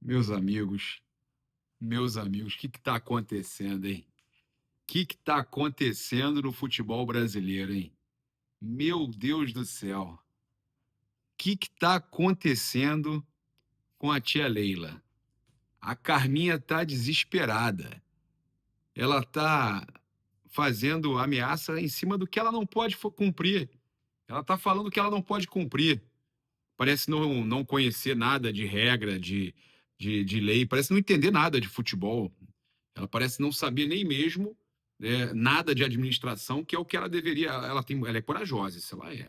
Meus amigos, o que está acontecendo, hein? O que está acontecendo no futebol brasileiro, hein? Meu Deus do céu. O que está acontecendo com a tia Leila? A Carminha está desesperada. Ela está fazendo ameaça em cima do que ela não pode cumprir. Ela está falando que ela não pode cumprir. Parece não conhecer nada de regra, de lei, parece não entender nada de futebol. Ela parece não saber nem mesmo nada de administração, que é o que ela deveria. Ela é corajosa, isso ela é.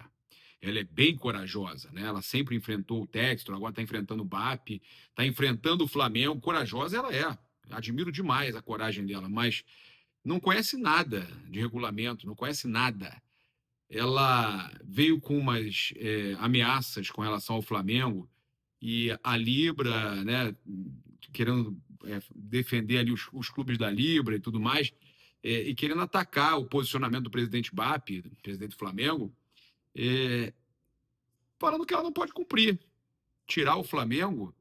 Ela é bem corajosa, né? Ela sempre enfrentou o Textor, agora está enfrentando o BAP, está enfrentando o Flamengo. Corajosa ela é. Admiro demais a coragem dela, mas não conhece nada de regulamento, não conhece nada. Ela veio com umas ameaças com relação ao Flamengo e a Libra, né, querendo defender ali os clubes da Libra e tudo mais, e querendo atacar o posicionamento do presidente BAP, do presidente do Flamengo, é, falando que ela não pode cumprir. Tirar o Flamengo,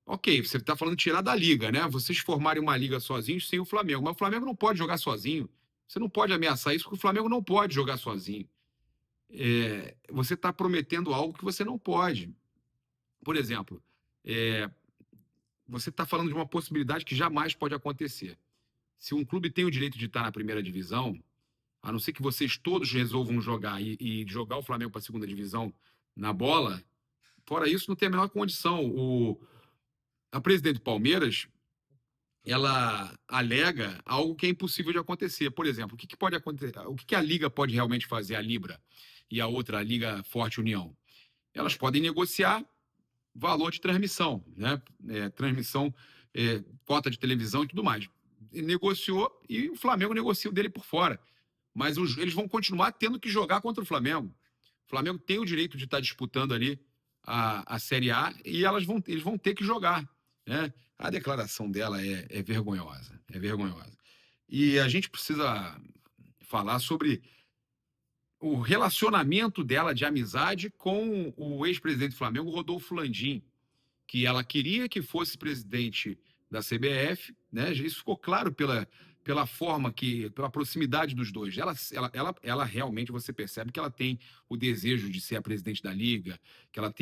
ok, você está falando de tirar da liga, né? Vocês formarem uma liga sozinhos sem o Flamengo, mas o Flamengo não pode jogar sozinho. Você não pode ameaçar isso, porque o Flamengo não pode jogar sozinho. Você está prometendo algo que você não pode. Por exemplo, é, você está falando de uma possibilidade que jamais pode acontecer. Se um clube tem o direito de estar na primeira divisão, a não ser que vocês todos resolvam jogar e jogar o Flamengo para a segunda divisão na bola, fora isso, não tem a menor condição. A presidente do Palmeiras, ela alega algo que é impossível de acontecer. Por exemplo, o que pode acontecer? O que a Liga pode realmente fazer, a Libra e a outra, a Liga Forte União? Elas podem negociar valor de transmissão, né? Transmissão, cota de televisão e tudo mais. E negociou e o Flamengo negocia o dele por fora. Mas eles vão continuar tendo que jogar contra o Flamengo. O Flamengo tem o direito de estar disputando ali a Série A e eles vão ter que jogar. Né? A declaração dela é vergonhosa, é vergonhosa. E a gente precisa falar sobre o relacionamento dela de amizade com o ex-presidente do Flamengo, Rodolfo Landim, que ela queria que fosse presidente da CBF, né? Isso ficou claro pela forma pela proximidade dos dois. Ela realmente, você percebe que ela tem o desejo de ser a presidente da liga, que ela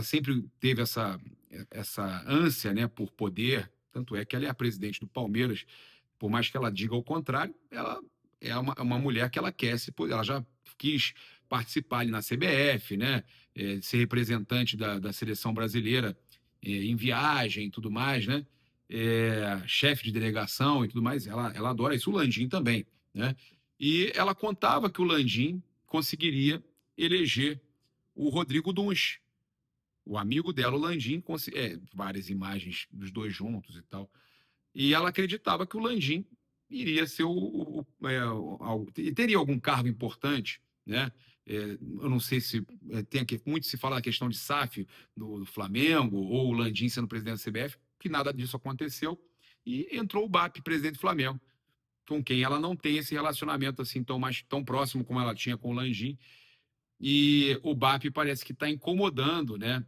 sempre teve essa ânsia, né, por poder. Tanto é que ela é a presidente do Palmeiras. Por mais que ela diga o contrário, ela é uma mulher que ela quer ela já quis participar ali na CBF, né? Ser representante da seleção brasileira em viagem e tudo mais, né? Chefe de delegação e tudo mais, ela adora isso, o Landim também, né? E ela contava que o Landim conseguiria eleger o Rodrigo Duns, o amigo dela, o Landim, várias imagens dos dois juntos e tal. E ela acreditava que o Landim iria ser teria algum cargo importante, né? Eu não sei se muito se fala da questão de SAF do Flamengo ou o Landim sendo presidente da CBF, que nada disso aconteceu e entrou o BAP, presidente do Flamengo, com quem ela não tem esse relacionamento assim tão próximo como ela tinha com o Landim, e o BAP parece que está incomodando, né,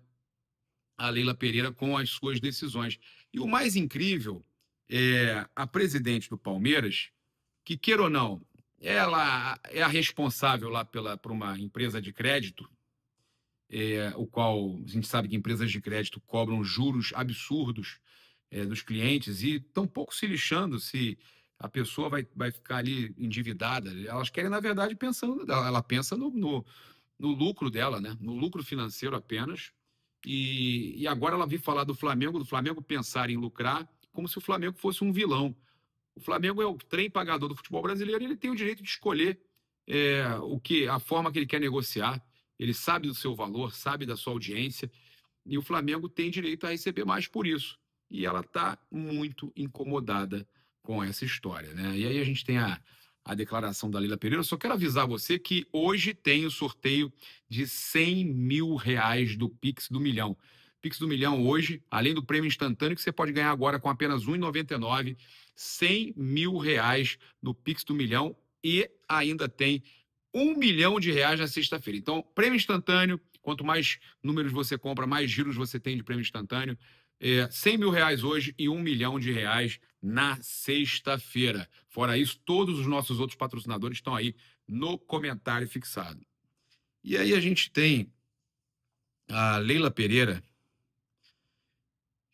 a Leila Pereira com as suas decisões. E o mais incrível é a presidente do Palmeiras, que, queira ou não, ela é a responsável lá por uma empresa de crédito, o qual a gente sabe que empresas de crédito cobram juros absurdos dos clientes e estão pouco se lixando se a pessoa vai ficar ali endividada. Elas querem, na verdade, ela pensa no lucro dela, né? No lucro financeiro apenas. E agora ela veio falar do Flamengo pensar em lucrar como se o Flamengo fosse um vilão. O Flamengo é o trem pagador do futebol brasileiro e ele tem o direito de escolher a forma que ele quer negociar. Ele sabe do seu valor, sabe da sua audiência, e o Flamengo tem direito a receber mais por isso. E ela está muito incomodada com essa história, né? E aí a gente tem a declaração da Leila Pereira. Eu só quero avisar você que hoje tem o sorteio de R$ 100.000 do Pix do Milhão. Pix do Milhão hoje, além do prêmio instantâneo que você pode ganhar agora com apenas R$ 1,99, R$ 100.000 no Pix do Milhão e ainda tem R$ 1 milhão na sexta-feira. Então, prêmio instantâneo Quanto mais números você compra, mais giros você tem de prêmio instantâneo. R$ 100.000 hoje e R$ 1 milhão na sexta-feira. Fora isso, todos os nossos outros patrocinadores estão aí no comentário fixado. E aí a gente tem a Leila Pereira,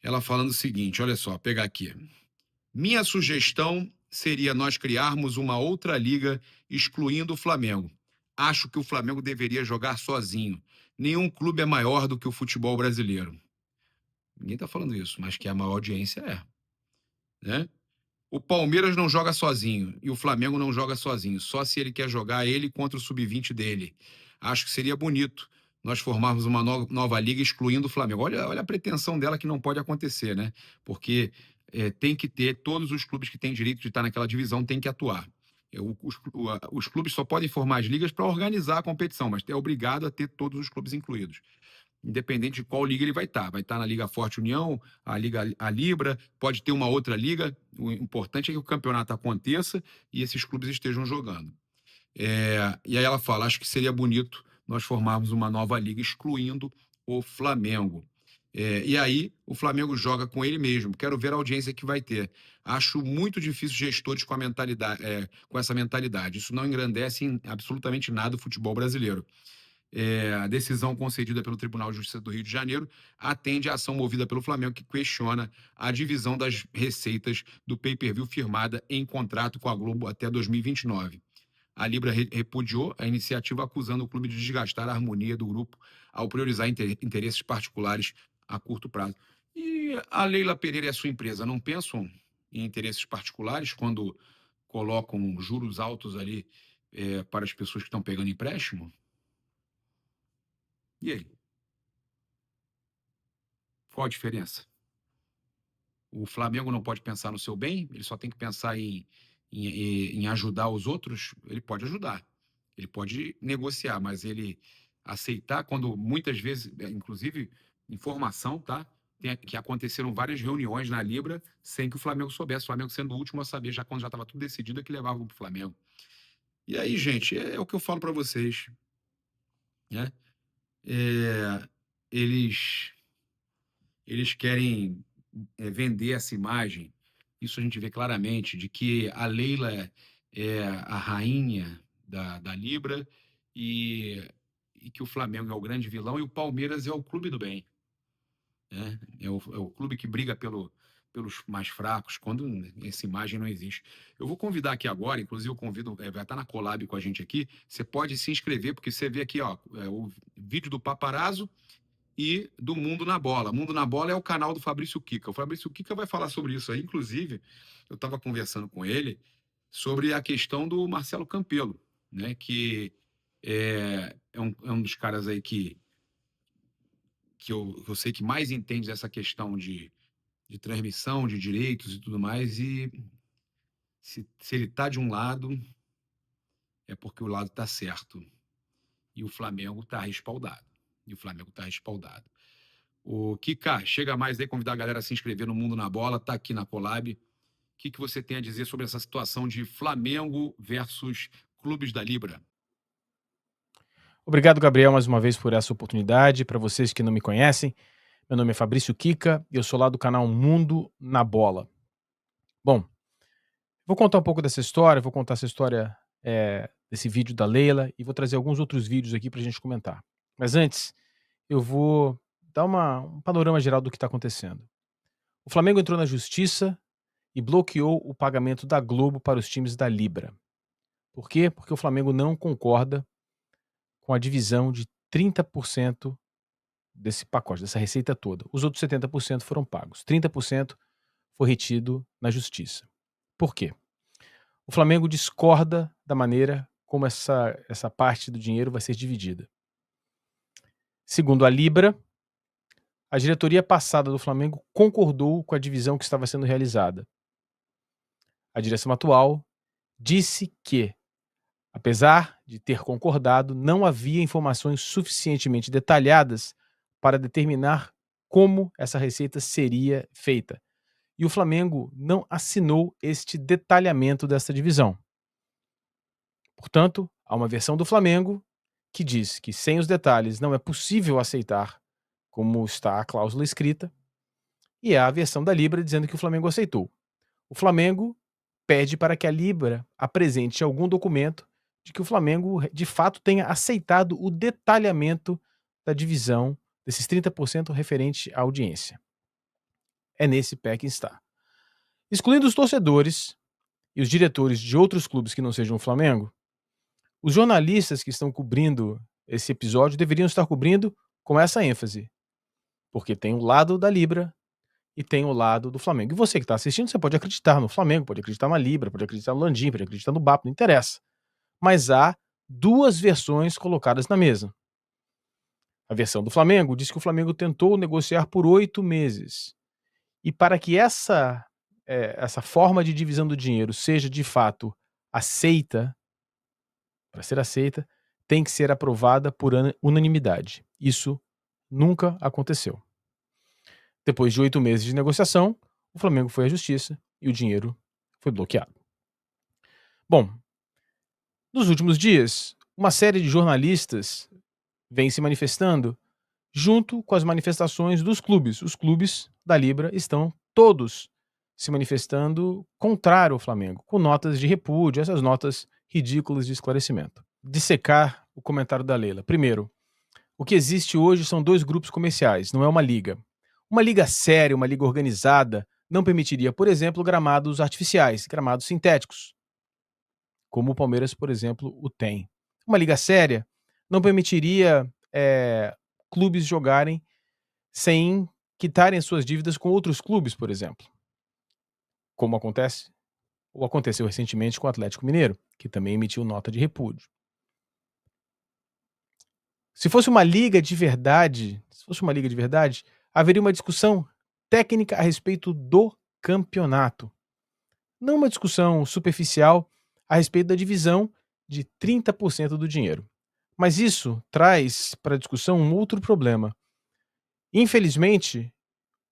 ela falando o seguinte, olha só, pegar aqui. Minha sugestão seria nós criarmos uma outra liga excluindo o Flamengo. Acho que o Flamengo deveria jogar sozinho. Nenhum clube é maior do que o futebol brasileiro. Ninguém está falando isso, mas que a maior audiência é, né? O Palmeiras não joga sozinho e o Flamengo não joga sozinho, só se ele quer jogar ele contra o sub-20 dele. Acho que seria bonito nós formarmos uma nova liga excluindo o Flamengo. Olha a pretensão dela que não pode acontecer, né? Porque tem que ter, todos os clubes que têm direito de estar naquela divisão têm que atuar. Os clubes só podem formar as ligas para organizar a competição, mas é obrigado a ter todos os clubes incluídos, independente de qual liga ele vai estar. Vai estar na Liga Forte União, a Libra, pode ter uma outra liga. O importante é que o campeonato aconteça e esses clubes estejam jogando. E aí ela fala, acho que seria bonito nós formarmos uma nova liga excluindo o Flamengo. E aí o Flamengo joga com ele mesmo. Quero ver a audiência que vai ter. Acho muito difícil gestores com com essa mentalidade. Isso não engrandece em absolutamente nada o futebol brasileiro. A decisão concedida pelo Tribunal de Justiça do Rio de Janeiro atende à ação movida pelo Flamengo, que questiona a divisão das receitas do pay-per-view firmada em contrato com a Globo até 2029. A Libra repudiou a iniciativa, acusando o clube de desgastar a harmonia do grupo ao priorizar interesses particulares a curto prazo. E a Leila Pereira e a sua empresa não pensam em interesses particulares quando colocam juros altos ali para as pessoas que estão pegando empréstimo? E aí? Qual a diferença? O Flamengo não pode pensar no seu bem, ele só tem que pensar em ajudar os outros. Ele pode ajudar, ele pode negociar, mas ele aceitar quando muitas vezes, inclusive informação, tá? Que aconteceram várias reuniões na Libra sem que o Flamengo soubesse, o Flamengo sendo o último a saber, já quando já estava tudo decidido, é que levavam para o Flamengo. E aí, gente, é o que eu falo para vocês, né? É, eles eles querem vender essa imagem. Isso a gente vê claramente, de que a Leila é a rainha da Libra e que o Flamengo é o grande vilão e o Palmeiras é o clube do bem, né? É o clube que briga pelos mais fracos, quando essa imagem não existe. Eu vou convidar aqui agora, inclusive eu convido, vai estar na collab com a gente aqui, você pode se inscrever, porque você vê aqui, ó, o vídeo do Paparazzo e do Mundo na Bola. Mundo na Bola é o canal do Fabrício Kika. O Fabrício Kika vai falar sobre isso aí. Inclusive, eu estava conversando com ele sobre a questão do Marcelo Campelo, né? Que é um dos caras aí que eu sei que mais entende dessa questão de transmissão, de direitos e tudo mais. E se ele está de um lado, é porque o lado está certo. E o Flamengo está respaldado. O Kika, chega mais aí, convidar a galera a se inscrever no Mundo na Bola, tá aqui na Collab. O que você tem a dizer sobre essa situação de Flamengo versus clubes da Libra? Obrigado, Gabriel, mais uma vez por essa oportunidade. Para vocês que não me conhecem, meu nome é Fabrício Kika e eu sou lá do canal Mundo na Bola. Bom, vou contar um pouco dessa história, vou contar essa história desse vídeo da Leila e vou trazer alguns outros vídeos aqui para a gente comentar. Mas antes, eu vou dar um panorama geral do que está acontecendo. O Flamengo entrou na justiça e bloqueou o pagamento da Globo para os times da Libra. Por quê? Porque o Flamengo não concorda com a divisão de 30% desse pacote, dessa receita toda. Os outros 70% foram pagos. 30% foi retido na justiça. Por quê? O Flamengo discorda da maneira como essa parte do dinheiro vai ser dividida. Segundo a Libra, a diretoria passada do Flamengo concordou com a divisão que estava sendo realizada. A direção atual disse que, apesar de ter concordado, não havia informações suficientemente detalhadas para determinar como essa receita seria feita. E o Flamengo não assinou este detalhamento dessa divisão. Portanto, há uma versão do Flamengo que diz que sem os detalhes não é possível aceitar como está a cláusula escrita, e há a versão da Libra dizendo que o Flamengo aceitou. O Flamengo pede para que a Libra apresente algum documento de que o Flamengo de fato tenha aceitado o detalhamento da divisão desses 30% referente à audiência. É nesse pé que está. Excluindo os torcedores e os diretores de outros clubes que não sejam o Flamengo, os jornalistas que estão cobrindo esse episódio deveriam estar cobrindo com essa ênfase, porque tem o lado da Libra e tem o lado do Flamengo. E você que está assistindo, você pode acreditar no Flamengo, pode acreditar na Libra, pode acreditar no Landim, pode acreditar no BAP, não interessa. Mas há duas versões colocadas na mesa. A versão do Flamengo diz que o Flamengo tentou negociar por 8 meses. E para que essa forma de divisão do dinheiro seja de fato aceita, para ser aceita, tem que ser aprovada por unanimidade. Isso nunca aconteceu. Depois de 8 meses de negociação, o Flamengo foi à justiça e o dinheiro foi bloqueado. Bom, nos últimos dias, uma série de jornalistas vem se manifestando junto com as manifestações dos clubes. Os clubes da Libra estão todos se manifestando contrário ao Flamengo, com notas de repúdio, essas notas ridículas de esclarecimento. Dissecar o comentário da Leila. Primeiro, o que existe hoje são 2 grupos comerciais, não é uma liga. Uma liga séria, uma liga organizada, não permitiria, por exemplo, gramados artificiais, gramados sintéticos, como o Palmeiras, por exemplo, o tem. Uma liga séria não permitiria clubes jogarem sem quitarem suas dívidas com outros clubes, por exemplo. Como acontece, ou aconteceu recentemente com o Atlético Mineiro, que também emitiu nota de repúdio. Se fosse uma liga de verdade, haveria uma discussão técnica a respeito do campeonato. Não uma discussão superficial a respeito da divisão de 30% do dinheiro. Mas isso traz para a discussão um outro problema. Infelizmente,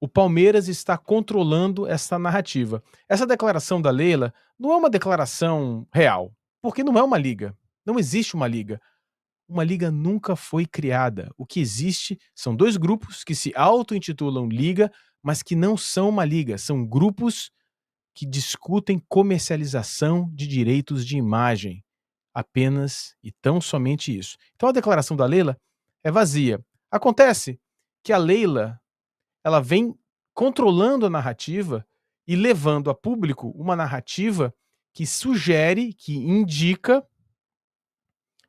o Palmeiras está controlando essa narrativa. Essa declaração da Leila não é uma declaração real, porque não é uma liga. Não existe uma liga. Uma liga nunca foi criada. O que existe são 2 grupos que se auto-intitulam liga, mas que não são uma liga. São grupos que discutem comercialização de direitos de imagem. Apenas e tão somente isso. Então a declaração da Leila é vazia. Acontece que a Leila ela vem controlando a narrativa e levando a público uma narrativa que sugere, que indica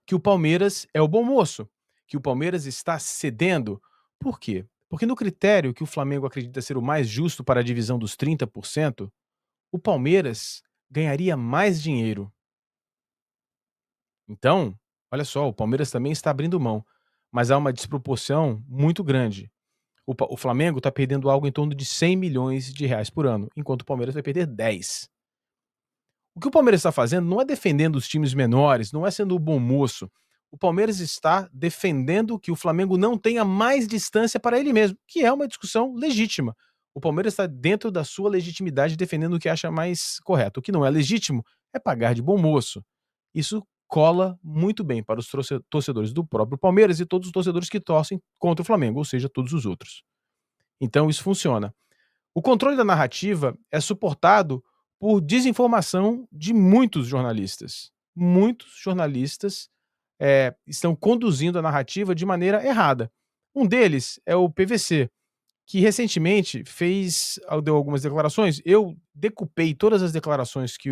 que o Palmeiras é o bom moço, que o Palmeiras está cedendo. Por quê? Porque no critério que o Flamengo acredita ser o mais justo para a divisão dos 30%, o Palmeiras ganharia mais dinheiro. Então, olha só, o Palmeiras também está abrindo mão, mas há uma desproporção muito grande. O Flamengo está perdendo algo em torno de 100 milhões de reais por ano, enquanto o Palmeiras vai perder 10. O que o Palmeiras está fazendo não é defendendo os times menores, não é sendo o bom moço. O Palmeiras está defendendo que o Flamengo não tenha mais distância para ele mesmo, que é uma discussão legítima. O Palmeiras está dentro da sua legitimidade defendendo o que acha mais correto. O que não é legítimo é pagar de bom moço. Isso cola muito bem para os torcedores do próprio Palmeiras e todos os torcedores que torcem contra o Flamengo, ou seja, todos os outros. Então isso funciona. O controle da narrativa é suportado por desinformação de muitos jornalistas. Muitos jornalistas estão conduzindo a narrativa de maneira errada. Um deles é o PVC, que recentemente deu algumas declarações. Eu decupei todas as declarações que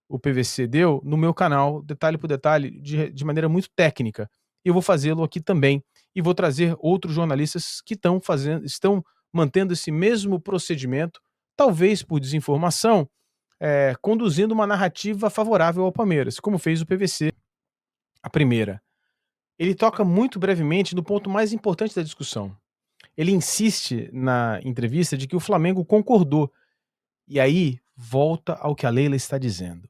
o PVC deu no meu canal, detalhe por detalhe, de maneira muito técnica. E eu vou fazê-lo aqui também. E vou trazer outros jornalistas que estão mantendo esse mesmo procedimento, talvez por desinformação, conduzindo uma narrativa favorável ao Palmeiras, como fez o PVC, a primeira. Ele toca muito brevemente no ponto mais importante da discussão. Ele insiste na entrevista de que o Flamengo concordou. E aí, volta ao que a Leila está dizendo.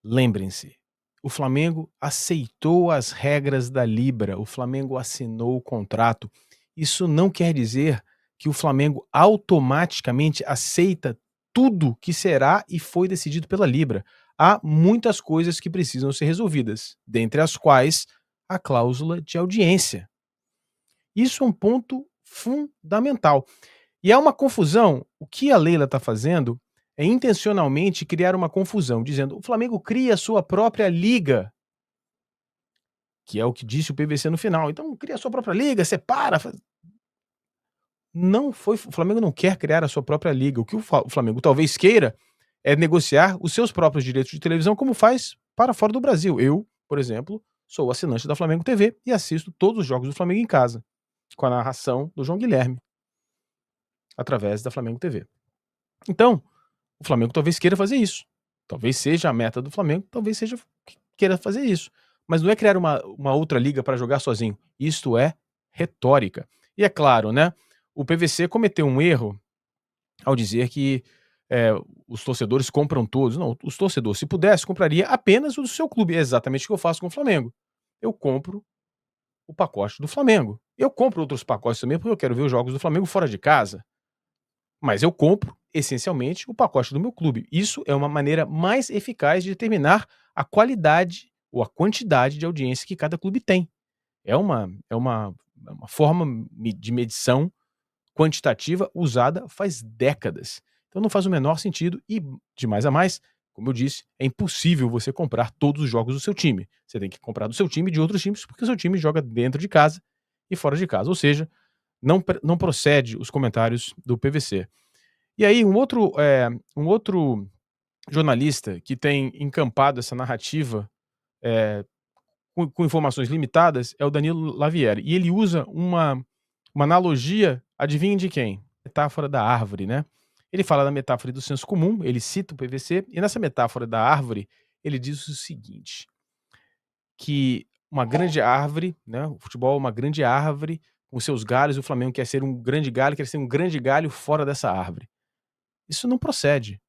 Lembrem-se, o Flamengo aceitou as regras da Libra, o Flamengo assinou o contrato. Isso não quer dizer que o Flamengo automaticamente aceita tudo que será e foi decidido pela Libra. Há muitas coisas que precisam ser resolvidas, dentre as quais a cláusula de audiência. Isso é um ponto fundamental. E há uma confusão. O que a Leila está fazendo é intencionalmente criar uma confusão, dizendo: o Flamengo cria a sua própria liga, que é o que disse o PVC no final. Então cria a sua própria liga, separa. Não foi, o Flamengo não quer criar a sua própria liga. O que o Flamengo talvez queira é negociar os seus próprios direitos de televisão, como faz para fora do Brasil. Eu, por exemplo, sou assinante da Flamengo TV e assisto todos os jogos do Flamengo em casa, com a narração do João Guilherme, através da Flamengo TV. Então, o Flamengo talvez queira fazer isso. Talvez seja a meta do Flamengo, talvez seja que queira fazer isso. Mas não é criar uma outra liga para jogar sozinho. Isto é retórica. E é claro, né? O PVC cometeu um erro ao dizer que os torcedores compram todos. Não, os torcedores, se pudesse, compraria apenas o do seu clube. É exatamente o que eu faço com o Flamengo. Eu compro o pacote do Flamengo. Eu compro outros pacotes também porque eu quero ver os jogos do Flamengo fora de casa. Mas eu compro, essencialmente, o pacote do meu clube. Isso é uma maneira mais eficaz de determinar a qualidade ou a quantidade de audiência que cada clube tem. É uma forma de medição quantitativa usada faz décadas. Então não faz o menor sentido e, de mais a mais, como eu disse, é impossível você comprar todos os jogos do seu time. Você tem que comprar do seu time e de outros times, porque o seu time joga dentro de casa e fora de casa. Ou seja, não procede os comentários do PVC. E aí, um outro jornalista que tem encampado essa narrativa com informações limitadas é o Danilo Lavieri. E ele usa uma analogia, adivinha de quem? Metáfora da árvore, né? Ele fala da metáfora do senso comum, ele cita o PVC, e nessa metáfora da árvore, ele diz o seguinte: que uma grande árvore, né? O futebol é uma grande árvore com seus galhos, o Flamengo quer ser um grande galho, quer ser um grande galho fora dessa árvore. Isso não procede.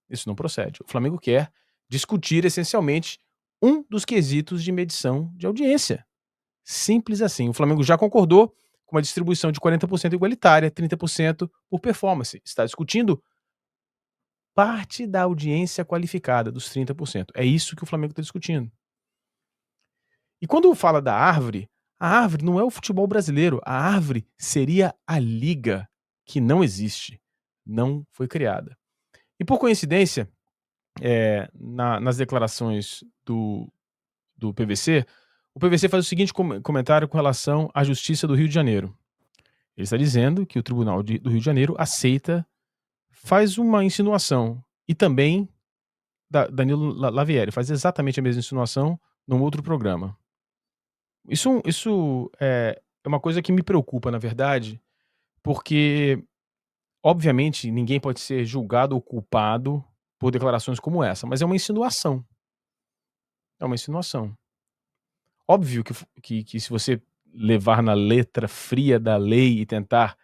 Isso não procede. O Flamengo quer discutir essencialmente um dos quesitos de medição de audiência. Simples assim. O Flamengo já concordou com uma distribuição de 40% igualitária, 30% por performance. Está discutindo parte da audiência qualificada, dos 30%. É isso que o Flamengo está discutindo. E quando fala da árvore, a árvore não é o futebol brasileiro. A árvore seria a liga, que não existe. Não foi criada. E por coincidência, nas declarações do PVC, o PVC faz o seguinte comentário com relação à Justiça do Rio de Janeiro. Ele está dizendo que o Tribunal do Rio de Janeiro faz uma insinuação, e também Danilo Lavieri faz exatamente a mesma insinuação num outro programa. Isso é uma coisa que me preocupa, na verdade, porque, obviamente, ninguém pode ser julgado ou culpado por declarações como essa, mas é uma insinuação. É uma insinuação. Óbvio que se você levar na letra fria da lei e tentar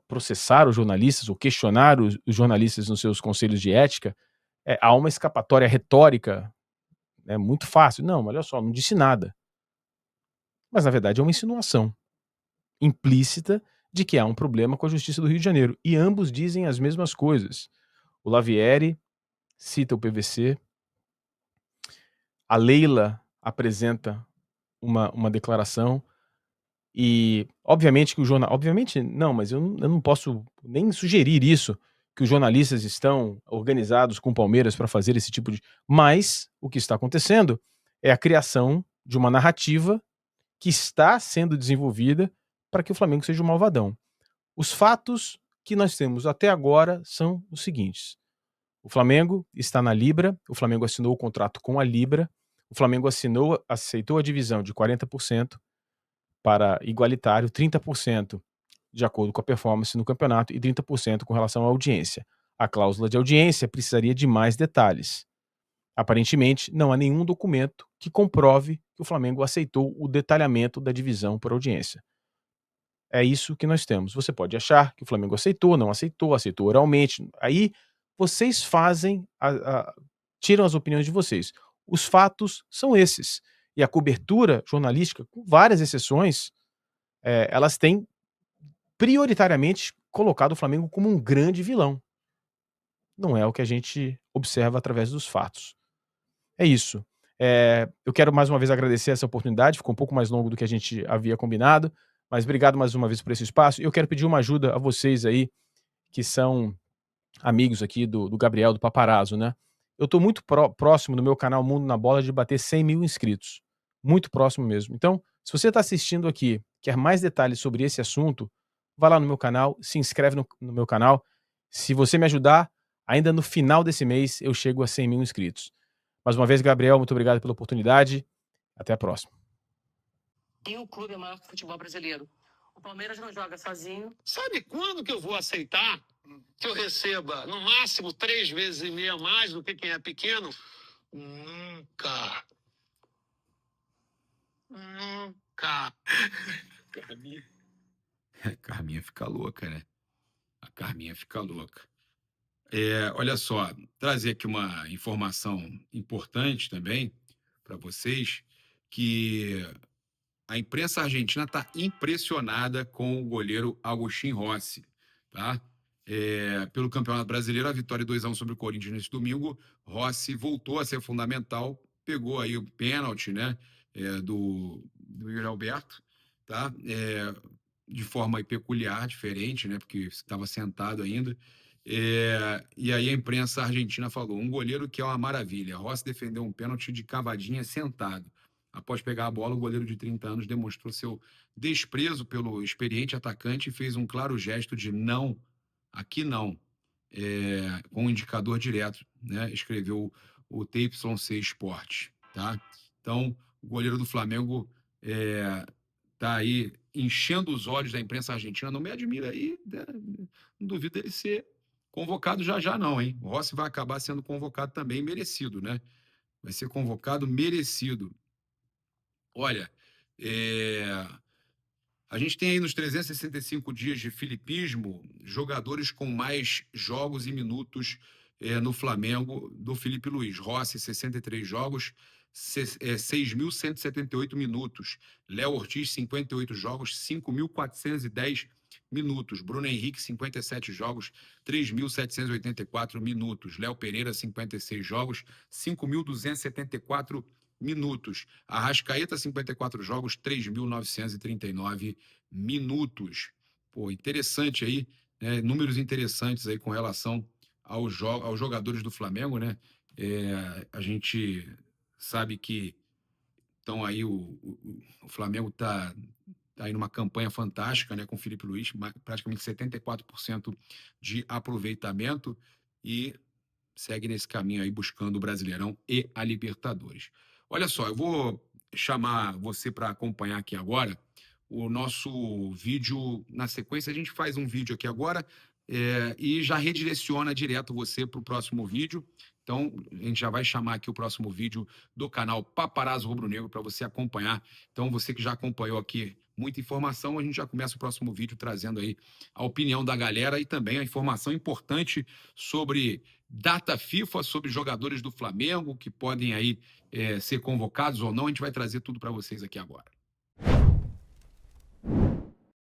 processar os jornalistas ou questionar os jornalistas nos seus conselhos de ética, há uma escapatória retórica, né, muito fácil. Não, olha só, não disse nada. Mas na verdade é uma insinuação implícita de que há um problema com a Justiça do Rio de Janeiro. E ambos dizem as mesmas coisas. O Lavieri cita o PVC, a Leila apresenta uma declaração. E obviamente que o jornal, obviamente não, mas eu não posso nem sugerir isso, que os jornalistas estão organizados com o Palmeiras para fazer esse tipo de, mas o que está acontecendo é a criação de uma narrativa que está sendo desenvolvida para que o Flamengo seja um malvadão. Os fatos que nós temos até agora são os seguintes: o Flamengo está na Libra, o Flamengo assinou o contrato com a Libra, o Flamengo aceitou a divisão de 40% para igualitário, 30% de acordo com a performance no campeonato e 30% com relação à audiência. A cláusula de audiência precisaria de mais detalhes. Aparentemente, não há nenhum documento que comprove que o Flamengo aceitou o detalhamento da divisão por audiência. É isso que nós temos. Você pode achar que o Flamengo aceitou, não aceitou, aceitou oralmente. Aí vocês tiram as opiniões de vocês. Os fatos são esses. E a cobertura jornalística, com várias exceções, elas têm prioritariamente colocado o Flamengo como um grande vilão. Não é o que a gente observa através dos fatos. É isso. Eu quero mais uma vez agradecer essa oportunidade, ficou um pouco mais longo do que a gente havia combinado, mas obrigado mais uma vez por esse espaço. E eu quero pedir uma ajuda a vocês aí, que são amigos aqui do Gabriel, do Paparazzo, né? Eu tô muito próximo no meu canal Mundo na Bola de bater 100.000 inscritos. Muito próximo mesmo. Então, se você está assistindo aqui, quer mais detalhes sobre esse assunto, vá lá no meu canal, se inscreve no meu canal. Se você me ajudar, ainda no final desse mês eu chego a 100.000 inscritos. Mais uma vez, Gabriel, muito obrigado pela oportunidade. Até a próxima. E o clube é maior que o futebol brasileiro. O Palmeiras não joga sozinho. Sabe quando que eu vou aceitar que eu receba no máximo 3,5 vezes a mais do que quem é pequeno? Nunca. Nunca. Carminha fica louca, né? A Carminha fica louca. Olha só, trazer aqui uma informação importante também para vocês, que a imprensa argentina está impressionada com o goleiro Agustín Rossi, tá? Pelo Campeonato Brasileiro, a vitória 2-1 sobre o Corinthians nesse domingo, Rossi voltou a ser fundamental, pegou aí o pênalti, né, do Yuri Alberto, tá? De forma aí peculiar, diferente, né, porque estava sentado ainda. E aí a imprensa argentina falou: um goleiro que é uma maravilha. Rossi defendeu um pênalti de cavadinha sentado. Após pegar a bola, o goleiro de 30 anos demonstrou seu desprezo pelo experiente atacante e fez um claro gesto de não, aqui não, com um indicador direto, né? Escreveu o TYC Sport, tá? Então, o goleiro do Flamengo tá aí enchendo os olhos da imprensa argentina. Não me admira aí, né? Não duvido dele ser convocado já já não, hein? O Rossi vai acabar sendo convocado também, merecido, né? Vai ser convocado merecido. Olha, a gente tem aí nos 365 dias de filipismo jogadores com mais jogos e minutos no Flamengo do Felipe Luiz. Rossi, 63 jogos, 6.178 minutos. Léo Ortiz, 58 jogos, 5.410 minutos. Bruno Henrique, 57 jogos, 3.784 minutos. Léo Pereira, 56 jogos, 5.274 minutos. Arrascaeta, 54 jogos, 3.939 minutos. Pô, interessante aí, né? Números interessantes aí com relação aos jogadores do Flamengo, né? A gente sabe que estão aí, o Flamengo está aí numa campanha fantástica, né? Com o Felipe Luiz, praticamente 74% de aproveitamento e segue nesse caminho aí buscando o Brasileirão e a Libertadores. Olha só, eu vou chamar você para acompanhar aqui agora o nosso vídeo. Na sequência, a gente faz um vídeo aqui agora e já redireciona direto você para o próximo vídeo. Então, a gente já vai chamar aqui o próximo vídeo do canal Paparazzo Rubro Negro para você acompanhar. Então, você que já acompanhou aqui muita informação, a gente já começa o próximo vídeo trazendo aí a opinião da galera e também a informação importante sobre data FIFA, sobre jogadores do Flamengo que podem aí ser convocados ou não. A gente vai trazer tudo para vocês aqui agora.